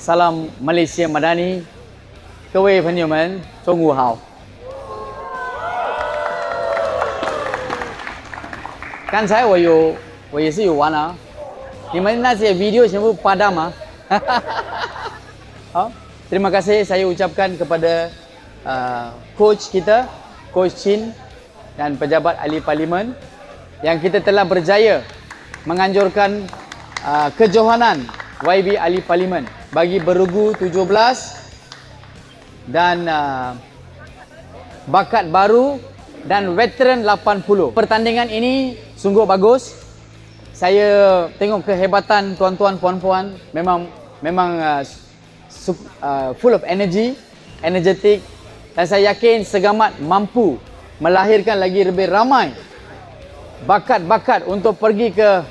Salam Malaysia Madani，各位朋友们，中午好。刚才我也是有玩啊，你们那些video全部padam ah. Terima kasih saya ucapkan kepada coach kita, Coach Chin dan pejabat ahli parlimen yang kita telah berjaya menganjurkan kejohanan YB ahli parlimen bagi beregu 17 dan bakat baru dan veteran 80. Pertandingan ini sungguh bagus. Saya tengok kehebatan tuan-tuan puan-puan, memang full of energy, energetic, dan saya yakin Segamat mampu melahirkan lagi lebih ramai bakat-bakat untuk pergi ke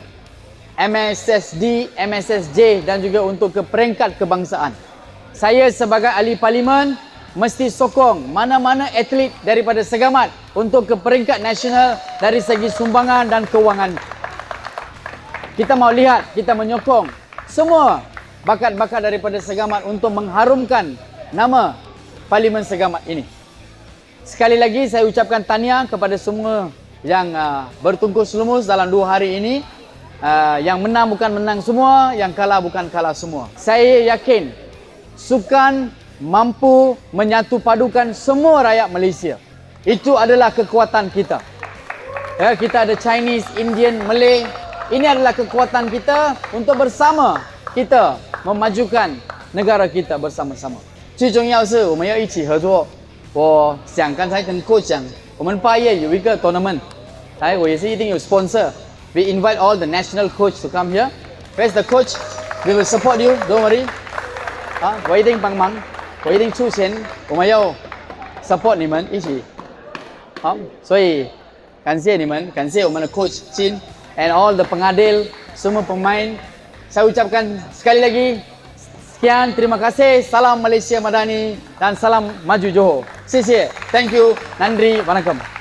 MSSD, MSSJ dan juga untuk ke peringkat kebangsaan. Saya sebagai ahli parlimen mesti sokong mana-mana atlet daripada Segamat untuk ke peringkat nasional dari segi sumbangan dan kewangan. Kita mau lihat, kita menyokong semua bakat-bakat daripada Segamat untuk mengharumkan nama Parlimen Segamat ini. Sekali lagi saya ucapkan tahniah kepada semua yang bertungkus lumus dalam 2 hari ini. Yang menang bukan menang semua, yang kalah bukan kalah semua. Saya yakin sukan mampu menyatu padukan semua rakyat Malaysia. Itu adalah kekuatan kita. Ya, kita ada Chinese, Indian, Malay. Ini adalah kekuatan kita untuk bersama kita memajukan negara kita bersama-sama. 最重要是我们要一起合作。我想刚才跟 coach 讲，我们8月有一个 tournament， 我也是一定有 sponsor。We invite all the national coach to come here. Where's the coach? We will support you. Don't worry. 我一定帮忙，我一定出钱，我们要 support 你们一起。所以感谢你们，感谢我们的 coach Chin and all the pengadil, semua pemain. Saya ucapkan sekali lagi sekian, terima kasih. Salam Malaysia Madani dan salam maju Johor. 谢谢 ，Thank you, Nandri, Vanakkam.